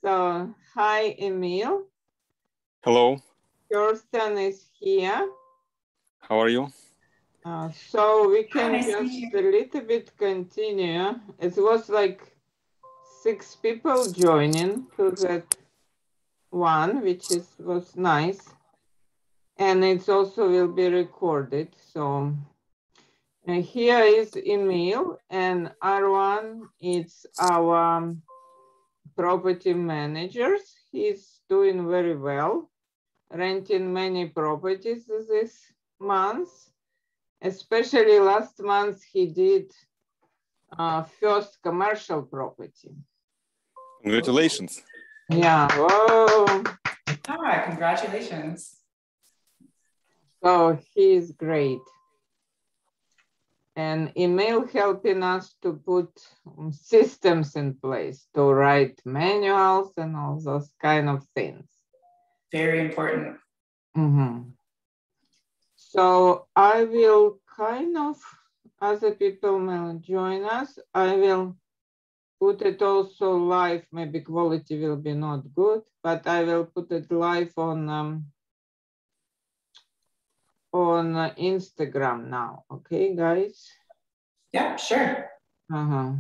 So, hi, Emil. Hello. Kirsten is here. How are you? So we can just a little bit continue. It was like 6 people joining to that one, which was nice. And it also will be recorded. So here is Emil, and Arwan, it's our property managers. He's doing very well, renting many properties this month. Especially last month, he did first commercial property. Congratulations. Yeah, whoa. Ah, congratulations. So he's great. And Emil helping us to put systems in place, to write manuals and all those kind of things. Very important. Mm-hmm. So I will kind of, other people may join us, I will put it also live. Maybe quality will be not good, but I will put it live on Instagram now. Okay, guys? Yeah, sure. I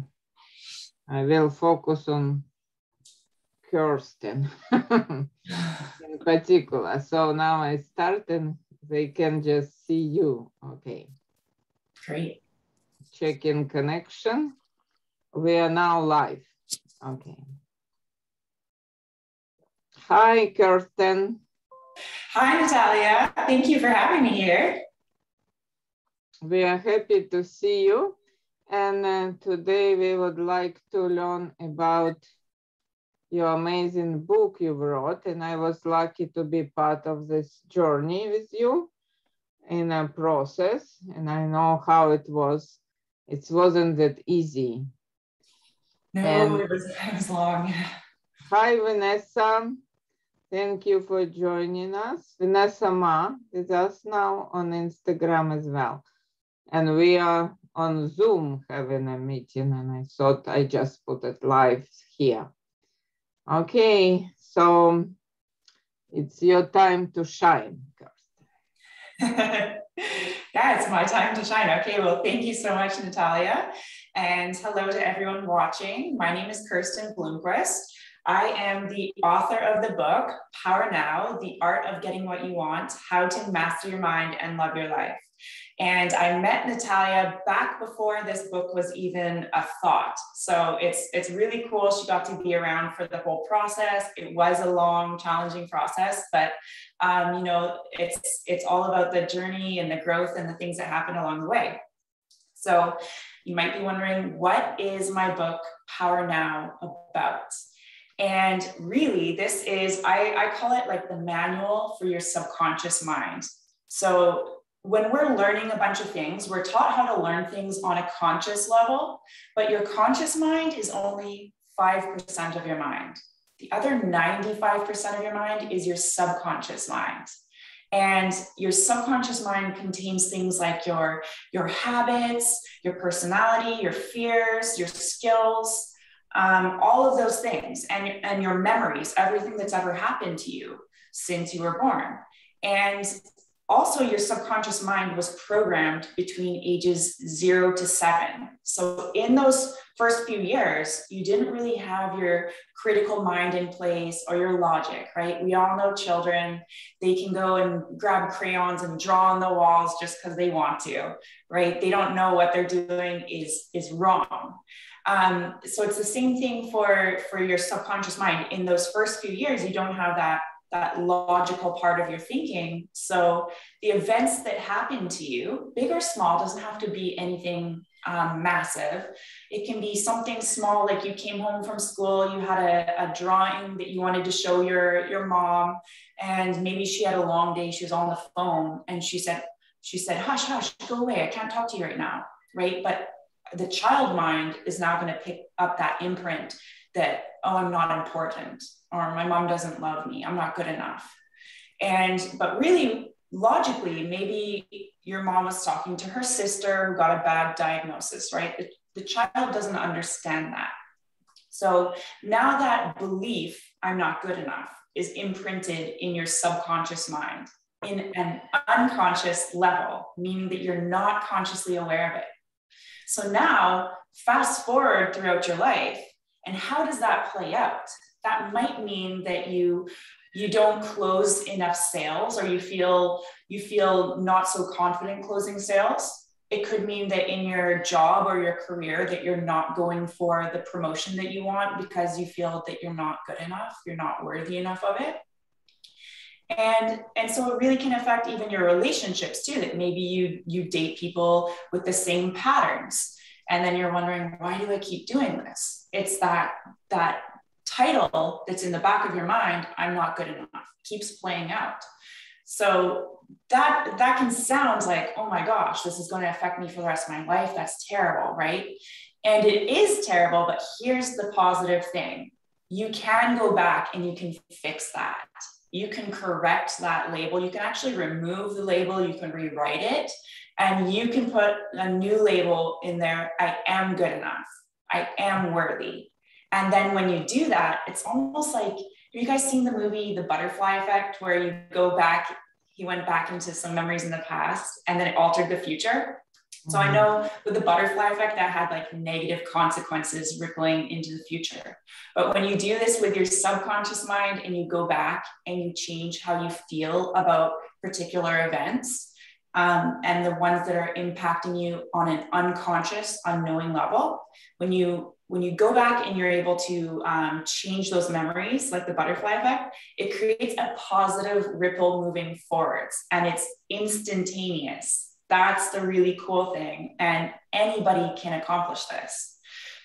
will focus on Kirsten in particular. So now I start and they can just see you. Okay. Great. Check-in connection. We are now live. Okay. Hi, Kirsten. Hi, Natalia. Thank you for having me here. We are happy to see you. And today we would like to learn about your amazing book you wrote. And I was lucky to be part of this journey with you in a process. And I know how it was. It wasn't that easy. No, it was long. Hi, Vanessa. Thank you for joining us. Vanessa Ma is us now on Instagram as well. And we are on Zoom having a meeting, and I thought I just put it live here. Okay, so it's your time to shine, Kirsten. Yeah, it's my time to shine. Okay, well, thank you so much, Natalia. And hello to everyone watching. My name is Kirsten Bloomquist. I am the author of the book, Power Now, The Art of Getting What You Want, How to Master Your Mind and Love Your Life. And I met Natalia back before this book was even a thought. So it's really cool. She got to be around for the whole process. It was a long, challenging process, but you know, it's all about the journey and the growth and the things that happen along the way. So you might be wondering, what is my book, Power Now, about? And really, this is, I call it like the manual for your subconscious mind. So when we're learning a bunch of things, we're taught how to learn things on a conscious level, but your conscious mind is only 5% of your mind. The other 95% of your mind is your subconscious mind. And your subconscious mind contains things like your habits, your personality, your fears, your skills, all of those things, and your memories, everything that's ever happened to you since you were born. And also your subconscious mind was programmed between ages 0 to 7. So in those first few years, you didn't really have your critical mind in place or your logic, right? We all know children, they can go and grab crayons and draw on the walls just because they want to, right? They don't know what they're doing is wrong. So it's the same thing for your subconscious mind. In those first few years, you don't have that logical part of your thinking. So the events that happen to you, big or small, doesn't have to be anything massive. It can be something small, like you came home from school, you had a drawing that you wanted to show your mom, and maybe she had a long day, she was on the phone, and she said, hush, hush, go away, I can't talk to you right now, right? But the child mind is now going to pick up that imprint that, oh, I'm not important, or my mom doesn't love me, I'm not good enough. But really, logically, maybe your mom was talking to her sister who got a bad diagnosis, right? The child doesn't understand that. So now that belief, I'm not good enough, is imprinted in your subconscious mind in an unconscious level, meaning that you're not consciously aware of it. So now fast forward throughout your life, and how does that play out? That might mean that you don't close enough sales, or you feel not so confident closing sales. It could mean that in your job or your career that you're not going for the promotion that you want because you feel that you're not good enough, you're not worthy enough of it. And so it really can affect even your relationships too, that maybe you date people with the same patterns. And then you're wondering, why do I keep doing this? It's that title that's in the back of your mind, I'm not good enough, keeps playing out. So that can sound like, oh my gosh, this is going to affect me for the rest of my life. That's terrible, right? And it is terrible, but here's the positive thing. You can go back and you can fix that. You can correct that label. You can actually remove the label. You can rewrite it, and you can put a new label in there. I am good enough. I am worthy. And then when you do that, it's almost like, have you guys seen the movie, The Butterfly Effect, where you go back, he went back into some memories in the past and then it altered the future? So I know with the butterfly effect, that had like negative consequences rippling into the future. But when you do this with your subconscious mind and you go back and you change how you feel about particular events, and the ones that are impacting you on an unconscious, unknowing level, when you go back and you're able to change those memories, like the butterfly effect, it creates a positive ripple moving forwards, and it's instantaneous. That's the really cool thing. And anybody can accomplish this.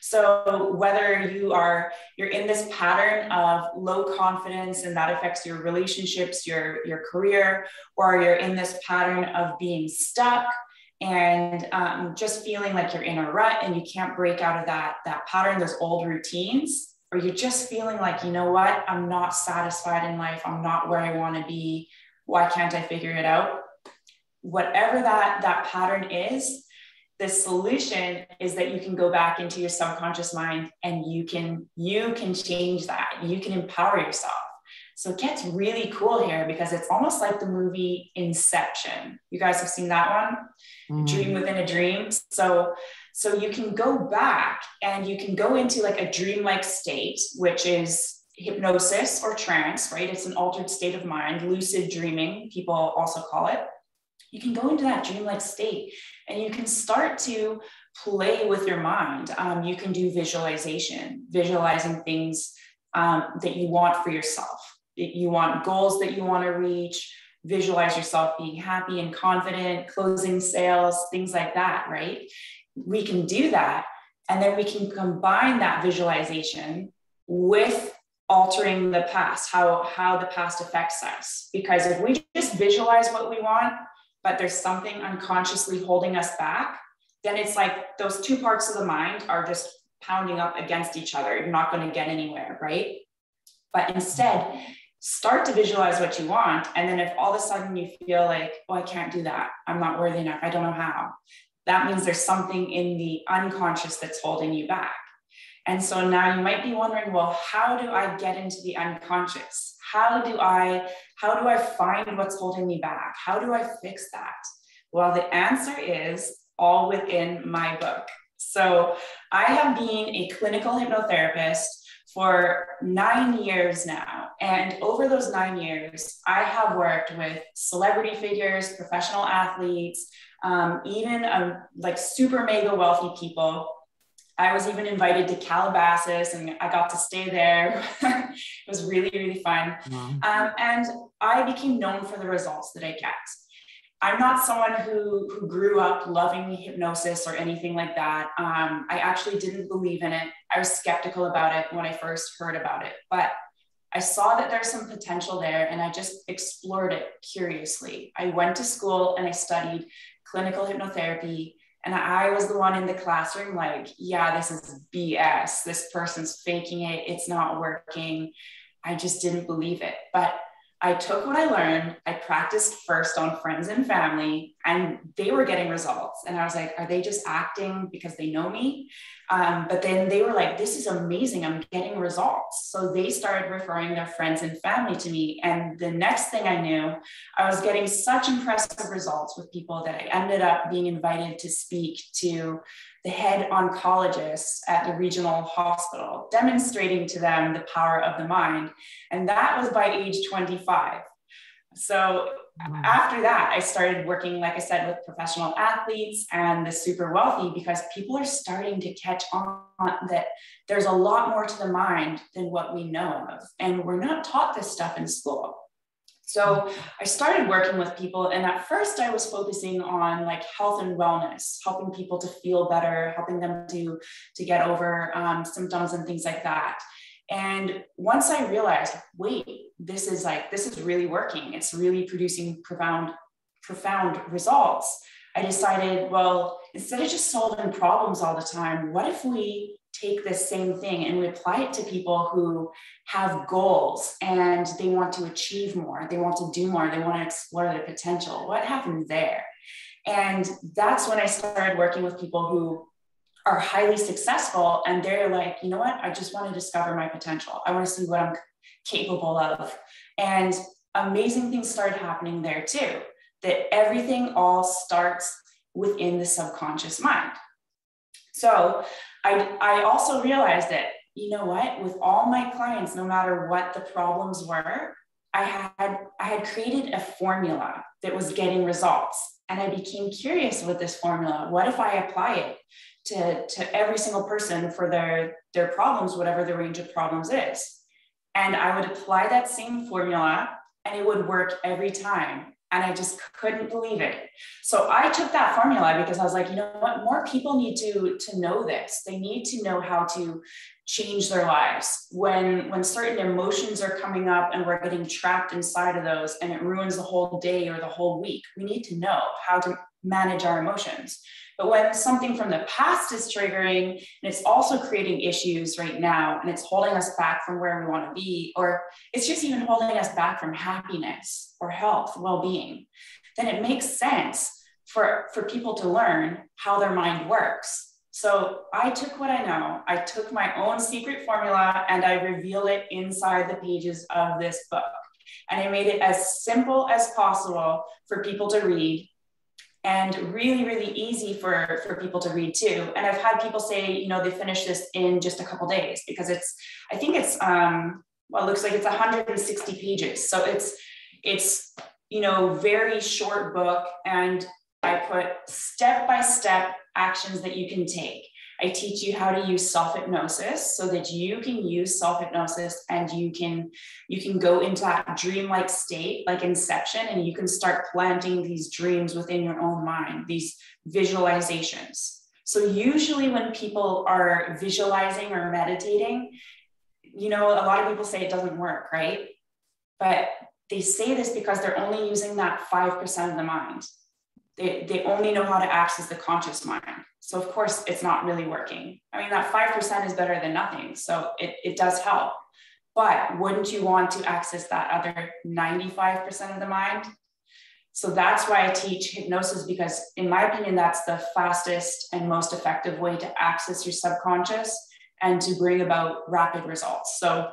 So whether you're in this pattern of low confidence and that affects your relationships, your career, or you're in this pattern of being stuck and just feeling like you're in a rut and you can't break out of that pattern, those old routines, or you're just feeling like, you know what, I'm not satisfied in life. I'm not where I want to be. Why can't I figure it out? Whatever that pattern is, the solution is that you can go back into your subconscious mind and you can change that. You can empower yourself. So it gets really cool here because it's almost like the movie Inception. You guys have seen that one? Mm-hmm. Dream within a dream. So you can go back and you can go into like a dreamlike state, which is hypnosis or trance, right? It's an altered state of mind, lucid dreaming, people also call it. You can go into that dreamlike state and you can start to play with your mind. You can do visualization, visualizing things that you want for yourself. You want goals that you want to reach, visualize yourself being happy and confident, closing sales, things like that, right? We can do that. And then we can combine that visualization with altering the past, how the past affects us. Because if we just visualize what we want, but there's something unconsciously holding us back, then it's like those two parts of the mind are just pounding up against each other. You're not going to get anywhere, right? But instead, start to visualize what you want. And then if all of a sudden you feel like, oh, I can't do that, I'm not worthy enough, I don't know how, that means there's something in the unconscious that's holding you back. And so now you might be wondering, well, how do I get into the unconscious? How do I find what's holding me back? How do I fix that? Well, the answer is all within my book. So I have been a clinical hypnotherapist for 9 years now. And over those 9 years, I have worked with celebrity figures, professional athletes, even like super mega wealthy people. I was even invited to Calabasas and I got to stay there. It was really, really fun. Wow. And I became known for the results that I get. I'm not someone who grew up loving hypnosis or anything like that. I actually didn't believe in it. I was skeptical about it when I first heard about it, but I saw that there's some potential there and I just explored it curiously. I went to school and I studied clinical hypnotherapy. And I was the one in the classroom like, yeah, this is BS. This person's faking it. It's not working. I just didn't believe it. But I took what I learned. I practiced first on friends and family. and they were getting results. And I was like, are they just acting because they know me? But then they were like, this is amazing. I'm getting results. So they started referring their friends and family to me. And the next thing I knew, I was getting such impressive results with people that I ended up being invited to speak to the head oncologist at the regional hospital, demonstrating to them the power of the mind. And that was by age 25. So after that, I started working, like I said, with professional athletes and the super wealthy, because people are starting to catch on that there's a lot more to the mind than what we know of. And we're not taught this stuff in school. So I started working with people, and at first I was focusing on like health and wellness, helping people to feel better, helping them to get over symptoms and things like that. And once I realized, wait, this is really working. It's really producing profound results. I decided, well, instead of just solving problems all the time, what if we take this same thing and we apply it to people who have goals and they want to achieve more, they want to do more, they want to explore their potential? What happens there? And that's when I started working with people who are highly successful, and they're like, you know what, I just want to discover my potential. I want to see what I'm capable of. And amazing things started happening there too, that everything all starts within the subconscious mind. So I also realized that, you know what, with all my clients, no matter what the problems were, I had created a formula that was getting results. And I became curious with this formula. What if I apply it to every single person for their problems, whatever the range of problems is? And I would apply that same formula and it would work every time. And I just couldn't believe it. So I took that formula because I was like, you know what, more people need to know this. They need to know how to change their lives. When certain emotions are coming up and we're getting trapped inside of those and it ruins the whole day or the whole week, we need to know how to manage our emotions. But when something from the past is triggering and it's also creating issues right now and it's holding us back from where we want to be, or it's just even holding us back from happiness or health, well-being, then it makes sense for people to learn how their mind works. So I took what I know, I took my own secret formula and I revealed it inside the pages of this book. And I made it as simple as possible for people to read, and really, really easy for people to read too. And I've had people say, you know, they finished this in just a couple days because I think it's, well, it looks like it's 160 pages. So it's, you know, very short book. And I put step-by-step actions that you can take. I teach you how to use self-hypnosis so that you can use self-hypnosis and you can go into that dreamlike state, like Inception, and you can start planting these dreams within your own mind, these visualizations. So usually when people are visualizing or meditating, you know, a lot of people say it doesn't work, right? But they say this because they're only using that 5% of the mind. They only know how to access the conscious mind. So of course it's not really working. I mean, that 5% is better than nothing. So it does help, but wouldn't you want to access that other 95% of the mind? So that's why I teach hypnosis, because in my opinion, that's the fastest and most effective way to access your subconscious and to bring about rapid results. So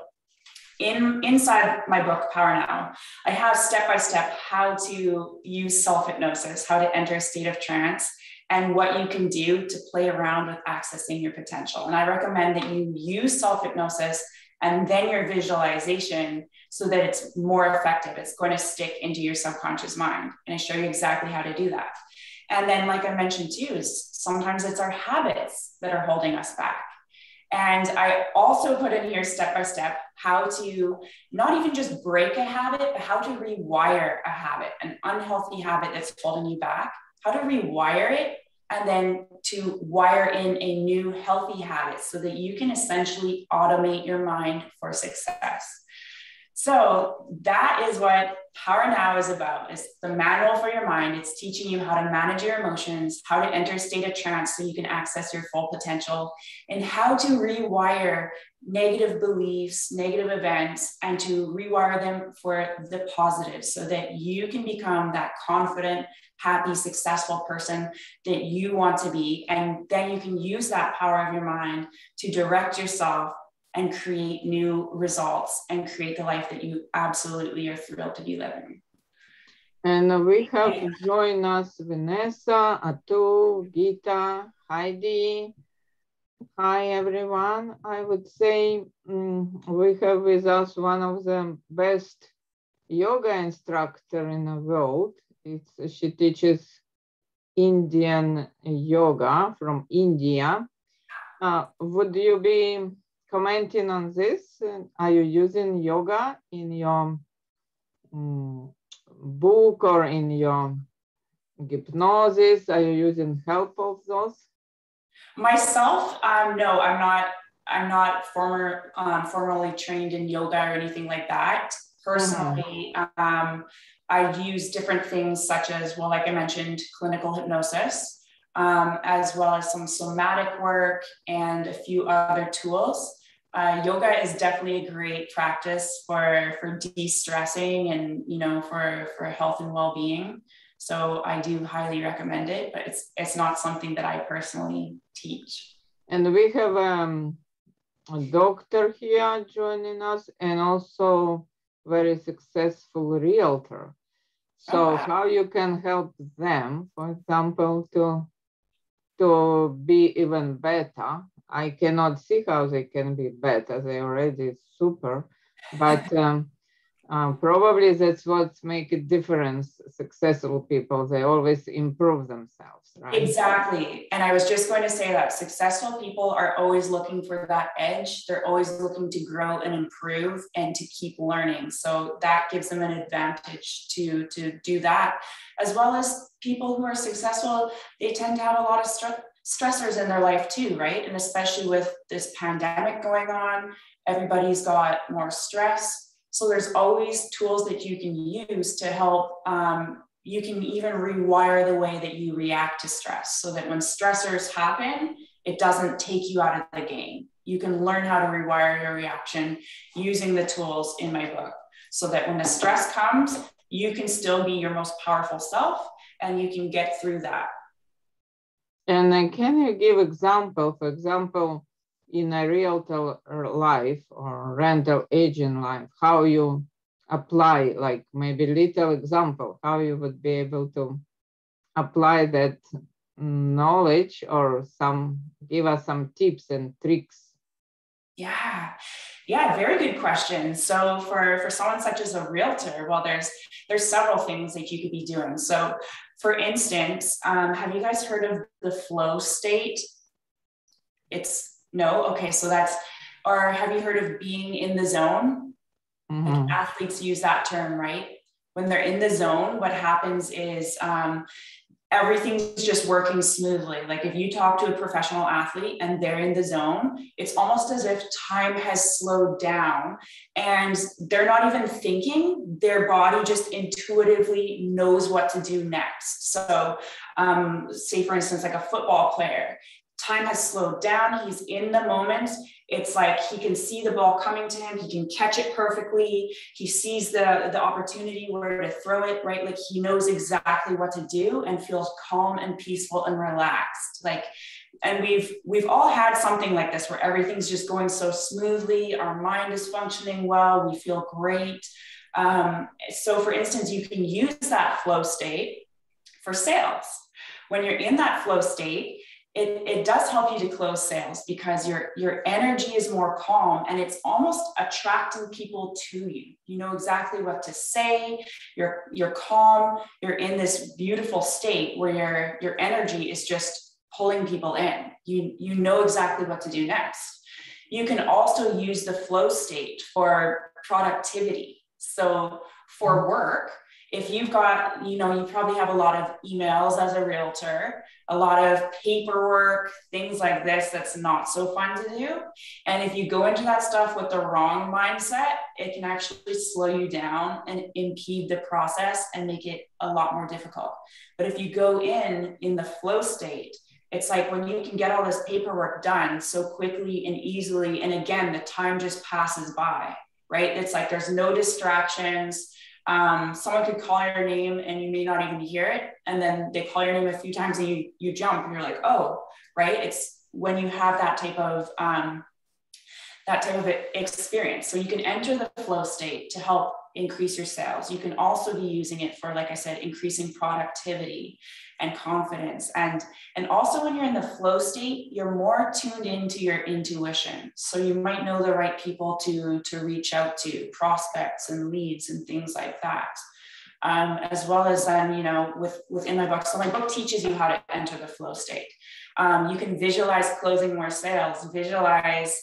inside my book, Power Now, I have step-by-step how to use self-hypnosis, how to enter a state of trance, and what you can do to play around with accessing your potential. And I recommend that you use self-hypnosis and then your visualization so that it's more effective. It's going to stick into your subconscious mind. And I show you exactly how to do that. And then, like I mentioned too, is sometimes it's our habits that are holding us back. And I also put in here step-by-step how to not even just break a habit, but how to rewire a habit, an unhealthy habit that's holding you back, how to rewire it, and then to wire in a new healthy habit so that you can essentially automate your mind for success. So that is what Power Now is about. It's the manual for your mind. It's teaching you how to manage your emotions, how to enter a state of trance so you can access your full potential, and how to rewire negative beliefs, negative events, and to rewire them for the positive so that you can become that confident, happy, successful person that you want to be. And then you can use that power of your mind to direct yourself and create new results and create the life that you absolutely are thrilled to be living. And we have joined us Vanessa, Atul, Gita, Heidi. Hi, everyone. I would say we have with us one of the best yoga instructor in the world. She teaches Indian yoga from India. Would you be commenting on this? Are you using yoga in your book or in your hypnosis? Are you using help of those? Myself, no, I'm not formally trained in yoga or anything like that. Personally, I use different things such as, well, like I mentioned, clinical hypnosis, as well as some somatic work and a few other tools. Yoga is definitely a great practice for de-stressing and, you know, for health and well-being. So I do highly recommend it, but it's not something that I personally teach. And we have a doctor here joining us and also very successful realtor. So how you can help them, for example, to be even better. I cannot see how they can be better. They already super, but probably that's what makes a difference. Successful people, they always improve themselves, right? Exactly. And I was just going to say that successful people are always looking for that edge. They're always looking to grow and improve and to keep learning. So that gives them an advantage to do that. As well as people who are successful, they tend to have a lot of stressors in their life too, right? And especially with this pandemic going on, everybody's got more stress. So there's always tools that you can use to help. You can even rewire the way that you react to stress so that when stressors happen, it doesn't take you out of the game. You can learn how to rewire your reaction using the tools in my book so that when the stress comes, you can still be your most powerful self and you can get through that. And then can you give example, for example, in a realtor life or rental agent life, how you apply, like maybe little example, how you would be able to apply that knowledge or give us some tips and tricks? Yeah, very good question. So for someone such as a realtor, well, there's several things that you could be doing. So for instance, have you guys heard of the flow state? No? Okay, so or have you heard of being in the zone? Like athletes use that term, right? When they're in the zone, what happens is everything's just working smoothly. Like if you talk to a professional athlete and they're in the zone, it's almost as if time has slowed down and they're not even thinking, their body just intuitively knows what to do next. So say for instance, like a football player, time has slowed down, he's in the moment. It's like he can see the ball coming to him, he can catch it perfectly, he sees the opportunity where to throw it, right? Like he knows exactly what to do and feels calm and peaceful and relaxed. Like, and we've all had something like this where everything's just going so smoothly, our mind is functioning well, we feel great. So for instance, you can use that flow state for sales. When you're in that flow state, it does help you to close sales because your energy is more calm and it's almost attracting people to you. You know exactly what to say, you're calm, you're in this beautiful state where your energy is just pulling people in. You know exactly what to do next. You can also use the flow state for productivity. So for work, If you've got, you probably have a lot of emails as a realtor, a lot of paperwork, things like this, that's not so fun to do. And if you go into that stuff with the wrong mindset, it can actually slow you down and impede the process and make it a lot more difficult. But if you go in the flow state, it's like when you can get all this paperwork done so quickly and easily, and again, the time just passes by, right? It's like there's no distractions. Someone could call your name and you may not even hear it. And then they call your name a few times and you jump and you're like, oh, right. It's when you have that type of experience. So you can enter the flow state to help increase your sales. You can also be using it for, like I said, increasing productivity and confidence. And also when you're in the flow state, you're more tuned into your intuition. So you might know the right people to reach out to, prospects and leads and things like that. As well as then, within my book. So my book teaches you how to enter the flow state. You can visualize closing more sales, visualize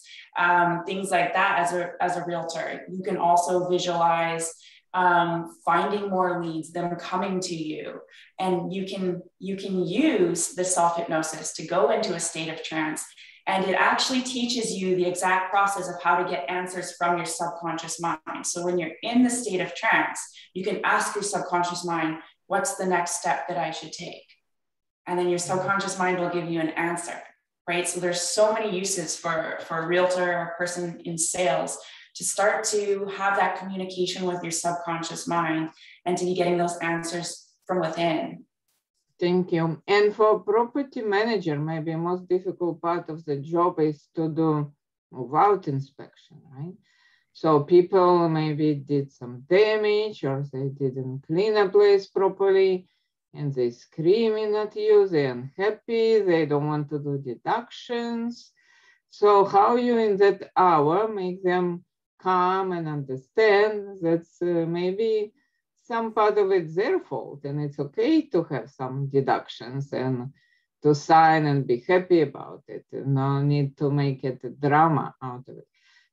things like that as a realtor. You can also visualize finding more leads, them coming to you, and you can use the self-hypnosis to go into a state of trance. And it actually teaches you the exact process of how to get answers from your subconscious mind. So when you're in the state of trance, you can ask your subconscious mind, what's the next step that I should take? And then your subconscious mind will give you an answer, right? So there's so many uses for a realtor or a person in sales to start to have that communication with your subconscious mind and to be getting those answers from within. Thank you. And for property manager, maybe most difficult part of the job is to do move-out inspection, right? So people maybe did some damage or they didn't clean a place properly and they screaming at you, they're unhappy, they don't want to do deductions. So how you in that hour make them calm and understand that's maybe some part of it's their fault and it's okay to have some deductions and to sign and be happy about it. No need to make it a drama out of it.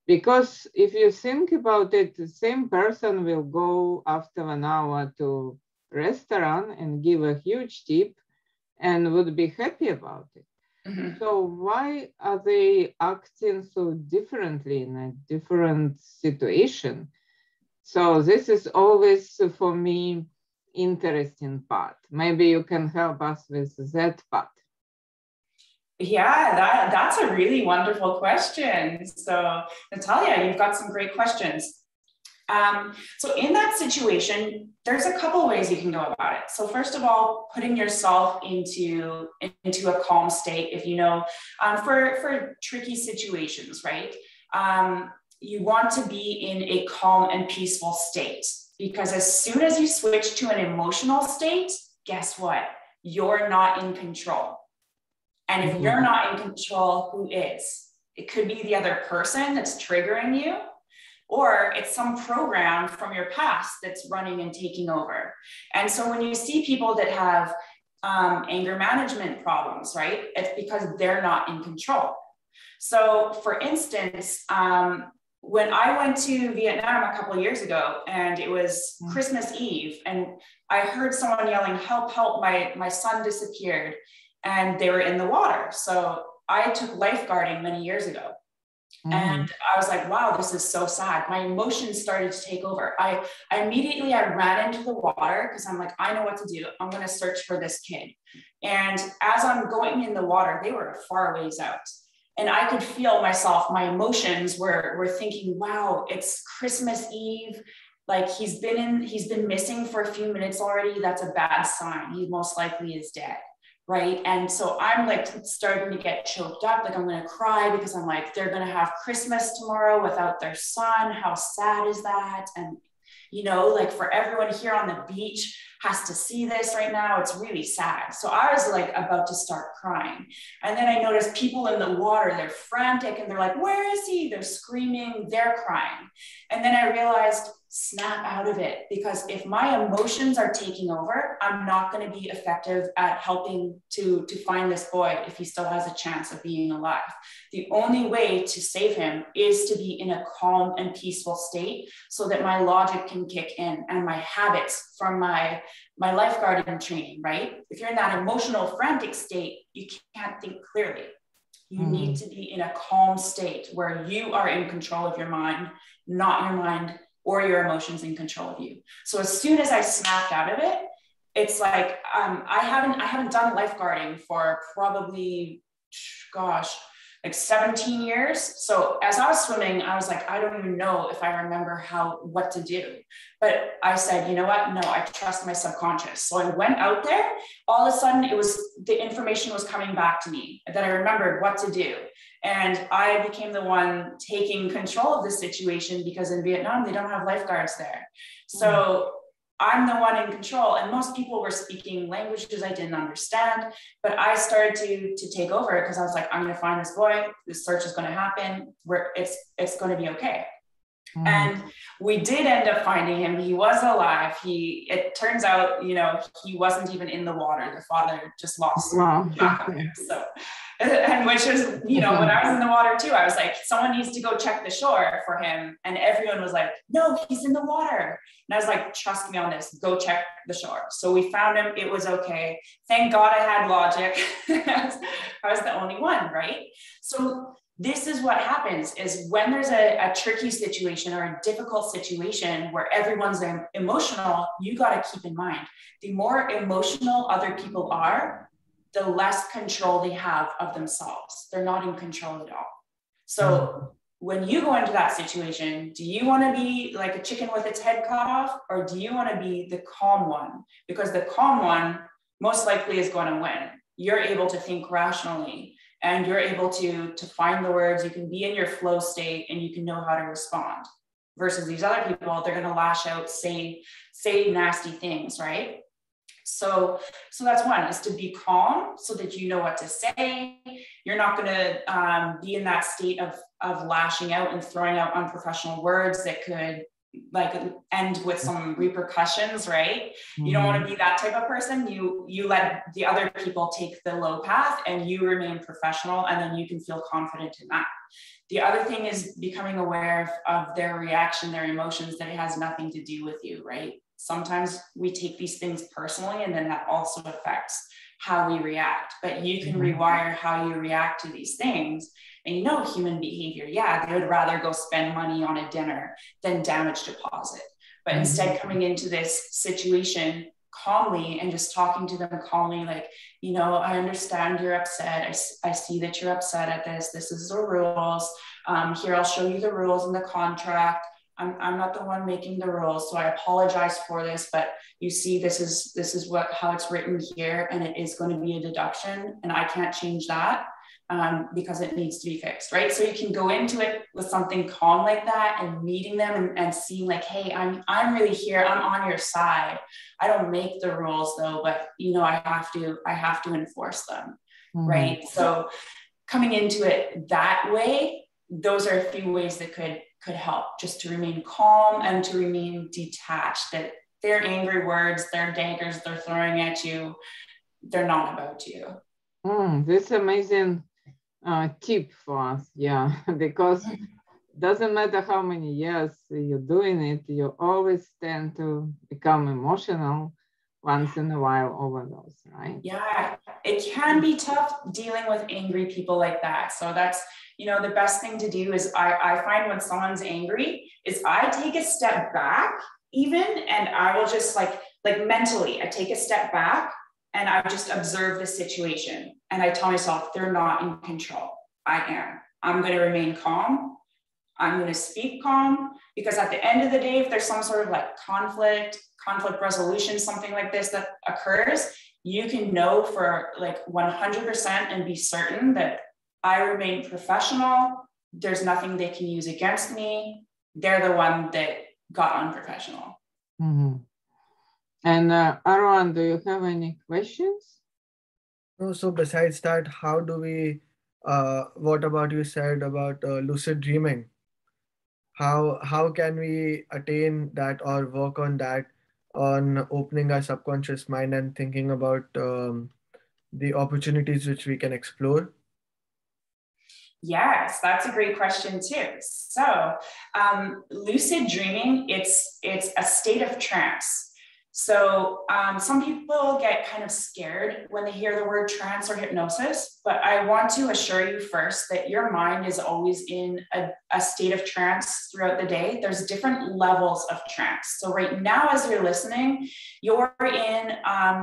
Because if you think about it, the same person will go after an hour to restaurant and give a huge tip and would be happy about it. Mm-hmm. So why are they acting so differently in a different situation? So this is always, for me, interesting part. Maybe you can help us with that part. Yeah, that's a really wonderful question. So Natalia, you've got some great questions. So in that situation, there's a couple of ways you can go about it. So first of all, putting yourself into a calm state, if for tricky situations, right? You want to be in a calm and peaceful state, because as soon as you switch to an emotional state, guess what? You're not in control. And if you're not in control, who is? It could be the other person that's triggering you, or it's some program from your past that's running and taking over. And so when you see people that have anger management problems, right? It's because they're not in control. So for instance, when I went to Vietnam a couple of years ago, and it was Christmas Eve, and I heard someone yelling, help, help, my son disappeared, and they were in the water. So I took lifeguarding many years ago. And I was like, wow, this is so sad. My emotions started to take over. I immediately ran into the water because I'm like, I know what to do. I'm going to search for this kid. And as I'm going in the water, they were far ways out. And I could feel myself, my emotions were thinking, wow, it's Christmas Eve. Like he's been missing for a few minutes already. That's a bad sign. He most likely is dead. Right. And so I'm like starting to get choked up, like I'm going to cry because I'm like, they're going to have Christmas tomorrow without their son. How sad is that? And, like for everyone here on the beach has to see this right now. It's really sad. So I was like about to start crying. And then I noticed people in the water, they're frantic and they're like, where is he? They're screaming, they're crying. And then I realized snap out of it, because if my emotions are taking over, I'm not going to be effective at helping to find this boy if he still has a chance of being alive. The only way to save him is to be in a calm and peaceful state so that my logic can kick in and my habits from my lifeguarding training, right? If you're in that emotional, frantic state, you can't think clearly. You need to be in a calm state where you are in control of your mind, not your mind or your emotions in control of you. So as soon as I snapped out of it, it's like, I haven't done lifeguarding for probably, gosh, like 17 years. So as I was swimming, I was like, I don't even know if I remember what to do. But I said, you know what? No, I trust my subconscious. So I went out there. All of a sudden, the information was coming back to me that I remembered what to do. And I became the one taking control of the situation, because in Vietnam, they don't have lifeguards there. So I'm the one in control, and most people were speaking languages I didn't understand, but I started to take over, because I was like, I'm going to find this boy. This search is going to happen. It's going to be okay. And we did end up finding him. He was alive. It turns out, he wasn't even in the water. The father just lost track of him. So, and which is, when I was in the water too, I was like, someone needs to go check the shore for him. And everyone was like, no, he's in the water. And I was like, trust me on this, go check the shore. So we found him. It was okay. Thank God I had logic. I was the only one, right? So this is what happens is when there's a tricky situation or a difficult situation where everyone's emotional, you got to keep in mind, the more emotional other people are, the less control they have of themselves. They're not in control at all. So when you go into that situation, do you want to be like a chicken with its head cut off, or do you want to be the calm one? Because the calm one most likely is going to win. You're able to think rationally, and you're able to find the words. You can be in your flow state, and you can know how to respond. Versus these other people, they're going to lash out, say nasty things, right? So that's one, is to be calm so that you know what to say. You're not going to be in that state of lashing out and throwing out unprofessional words that could end with some repercussions, right? You don't want to be that type of person. You let the other people take the low path, and you remain professional, and then you can feel confident in that. The other thing is becoming aware of their reaction, their emotions, that it has nothing to do with you, right? Sometimes we take these things personally, and then that also affects how we react. But you can rewire how you react to these things. And human behavior, they would rather go spend money on a dinner than damage deposit. But instead, coming into this situation calmly and just talking to them calmly, like, I understand you're upset. I see that you're upset at this. This is the rules. Here, I'll show you the rules in the contract. I'm not the one making the rules, so I apologize for this, but you see, this is how it's written here, and it is going to be a deduction, and I can't change that because it needs to be fixed, right? So you can go into it with something calm like that, and meeting them and seeing like, hey, I'm really here. I'm on your side. I don't make the rules though, but I have to enforce them, right? So coming into it that way, those are a few ways that could help, just to remain calm and to remain detached, that their angry words, their daggers they're throwing at you, they're not about you. This amazing tip for us, because doesn't matter how many years you're doing it, you always tend to become emotional once in a while over those, right? Yeah, it can be tough dealing with angry people like that. So that's, the best thing to do is I find when someone's angry is I take a step back even, and I will just like mentally, I take a step back and I just observe the situation. And I tell myself, they're not in control. I am. I'm going to remain calm. I'm going to speak calm, because at the end of the day, if there's some sort of like conflict resolution, something like this that occurs, you can know for like 100% and be certain that I remain professional. There's nothing they can use against me. They're the one that got unprofessional. And Arwan, do you have any questions? No, so besides that, how do we, what about you said about lucid dreaming? how can we attain that or work on that, on opening our subconscious mind and thinking about the opportunities which we can explore? Yes, that's a great question too. So, lucid dreaming, it's a state of trance. So some people get kind of scared when they hear the word trance or hypnosis, but I want to assure you first that your mind is always in a state of trance throughout the day. There's different levels of trance. So right now, as you're listening, you're in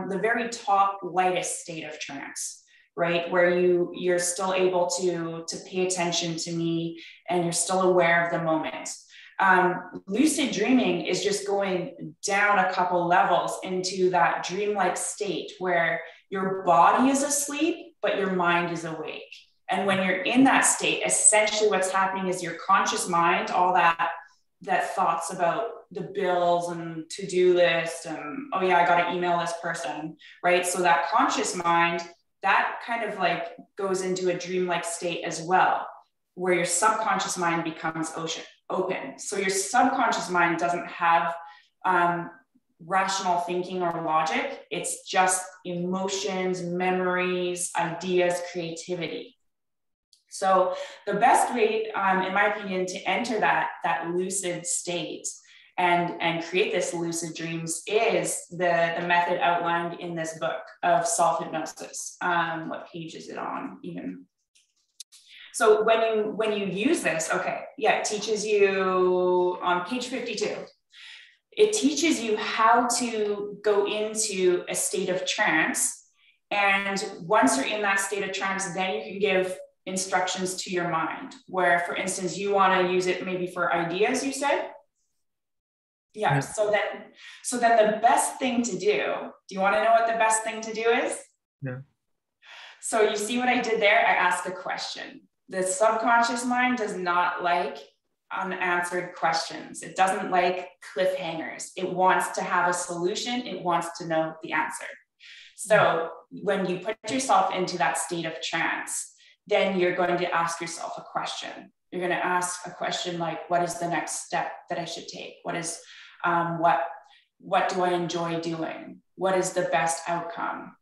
the very top lightest state of trance, right? Where you're still able to pay attention to me and you're still aware of the moment. Lucid dreaming is just going down a couple levels into that dreamlike state where your body is asleep, but your mind is awake. And when you're in that state, essentially what's happening is your conscious mind, all that thoughts about the bills and to-do list and, oh yeah, I got to email this person, right? So that conscious mind, that kind of like goes into a dreamlike state as well, where your subconscious mind becomes open. So your subconscious mind doesn't have rational thinking or logic. It's just emotions, memories, ideas, creativity. So the best way, in my opinion, to enter that lucid state and create this lucid dreams is the method outlined in this book of self-hypnosis. What page is it on even? So when you use this, okay, yeah, it teaches you on page 52. It teaches you how to go into a state of trance. And once you're in that state of trance, then you can give instructions to your mind where, for instance, you want to use it maybe for ideas, you said? Yeah. So then the best thing to do you want to know what the best thing to do is? Yeah. So you see what I did there? I asked a question. The subconscious mind does not like unanswered questions. It doesn't like cliffhangers. It wants to have a solution. It wants to know the answer. So when you put yourself into that state of trance, then you're going to ask yourself a question. You're going to ask a question like, what is the next step that I should take? What is, what do I enjoy doing? What is the best outcome?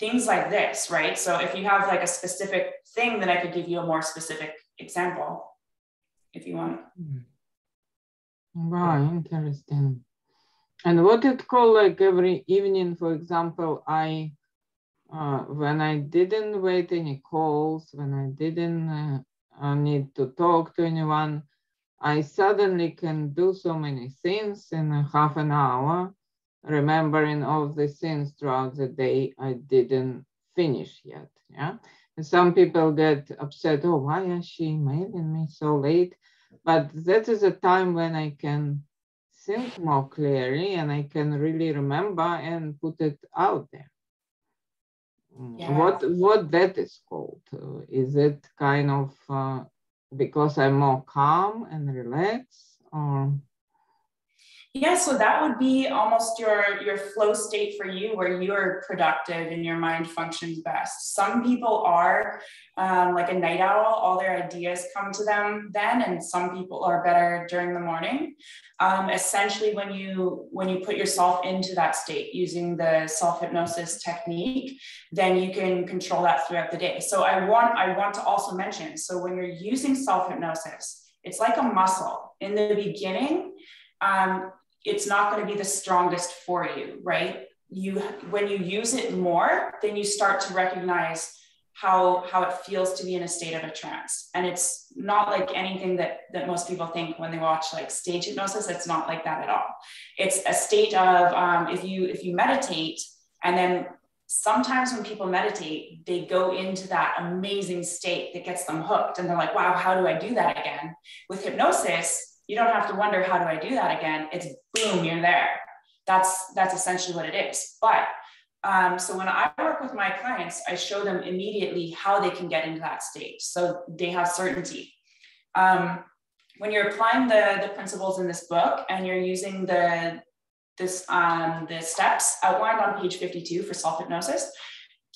Things like this, right? So if you have like a specific thing, then I could give you a more specific example if you want. Wow, interesting. And what it called, like every evening, for example, I when I didn't wait any calls, when I didn't need to talk to anyone, I suddenly can do so many things in a half an hour, remembering all the things throughout the day I didn't finish yet. Yeah. And some people get upset, oh, why is she emailing me so late? But that is a time when I can think more clearly and I can really remember and put it out there. Yeah. What that is called? Is it kind of because I'm more calm and relaxed, or? Yeah, so that would be almost your flow state for you, where you're productive and your mind functions best. Some people are like a night owl, all their ideas come to them then, and some people are better during the morning. Essentially, when you put yourself into that state using the self-hypnosis technique, then you can control that throughout the day. So I want to also mention, so when you're using self-hypnosis, it's like a muscle. In the beginning, it's not going to be the strongest for you, right? When you use it more, then you start to recognize how it feels to be in a state of a trance. And it's not like anything that most people think when they watch like stage hypnosis. It's not like that at all. It's a state of, if you meditate, and then sometimes when people meditate, they go into that amazing state that gets them hooked. And they're like, wow, how do I do that again? With hypnosis, you don't have to wonder, how do I do that again? It's boom, you're there. That's essentially what it is. But so when I work with my clients, I show them immediately how they can get into that state, so they have certainty. When you're applying the principles in this book and you're using the steps outlined on page 52 for self-hypnosis,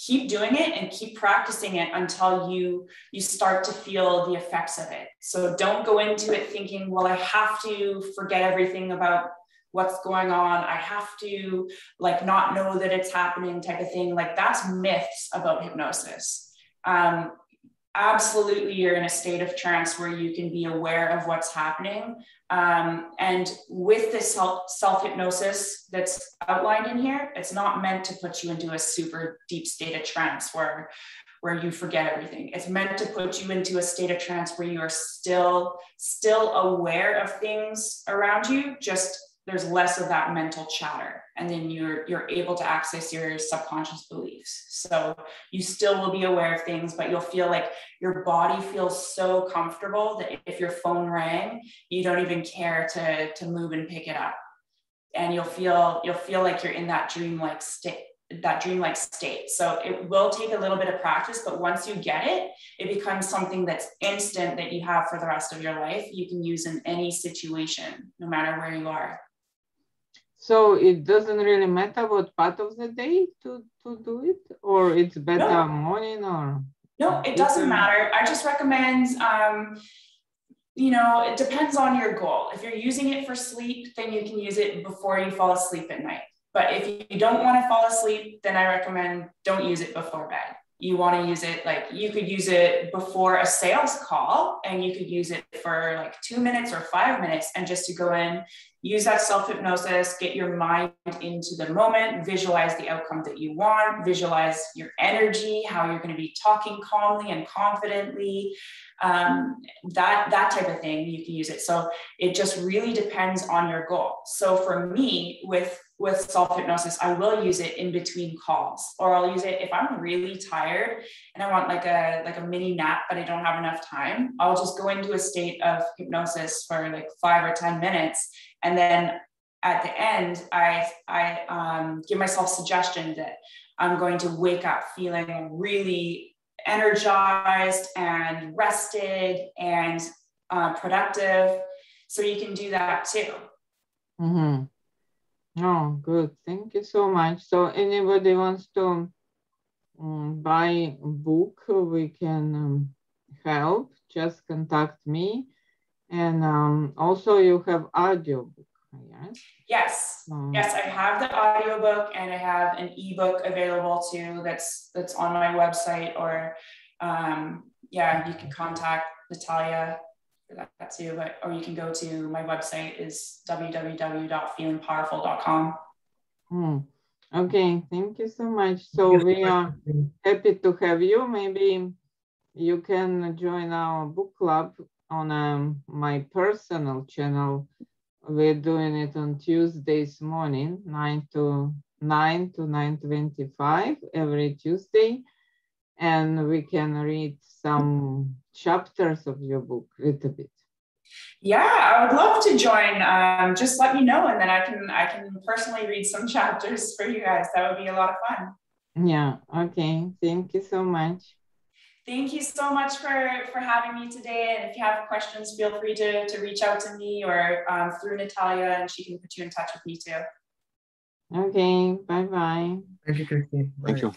keep doing it and keep practicing it until you start to feel the effects of it. So don't go into it thinking, well, I have to forget everything about what's going on. I have to like not know that it's happening type of thing. Like that's myths about hypnosis. Absolutely, you're in a state of trance where you can be aware of what's happening. And with this self-hypnosis that's outlined in here, it's not meant to put you into a super deep state of trance where you forget everything. It's meant to put you into a state of trance where you are still aware of things around you, just there's less of that mental chatter, and then you're able to access your subconscious beliefs. So you still will be aware of things, but you'll feel like your body feels so comfortable that if your phone rang, you don't even care to move and pick it up. And you'll feel like you're in that dreamlike state. So it will take a little bit of practice, but once you get it, it becomes something that's instant that you have for the rest of your life. You can use in any situation, no matter where you are. So it doesn't really matter what part of the day to do it, or it's better morning or? No, it doesn't matter. I just recommend, it depends on your goal. If you're using it for sleep, then you can use it before you fall asleep at night. But if you don't want to fall asleep, then I recommend don't use it before bed. You want to use it, like you could use it before a sales call, and you could use it for like 2 minutes or 5 minutes, and just to go in, use that self-hypnosis, get your mind into the moment, visualize the outcome that you want, visualize your energy, how you're going to be talking calmly and confidently, that type of thing, you can use it. So it just really depends on your goal. So for me, with self-hypnosis, I will use it in between calls, or I'll use it if I'm really tired and I want like a mini nap, but I don't have enough time. I'll just go into a state of hypnosis for like 5 or 10 minutes. And then at the end, I give myself suggestion that I'm going to wake up feeling really energized and rested and productive. So you can do that too. Mm-hmm. Oh, good. Thank you so much. So anybody wants to buy a book, we can help. Just contact me. And also you have audiobook, yes? Yes. Yes, I have the audiobook, and I have an ebook available too that's on my website, or you can contact Natalia for that too, or you can go to my website is www.feelingpowerful.com. Okay, thank you so much. So we are happy to have you. Maybe you can join our book club on my personal channel. We're doing it on Tuesdays morning, 9 to 9:25 every Tuesday. And we can read some chapters of your book a little bit. Yeah, I would love to join. Just let me know, and then I can personally read some chapters for you guys. That would be a lot of fun. Yeah, okay. Thank you so much. Thank you so much for having me today. And if you have questions, feel free to reach out to me or through Natalia, and she can put you in touch with me too. Okay, bye-bye. Thank you, Kirsten. Thank you.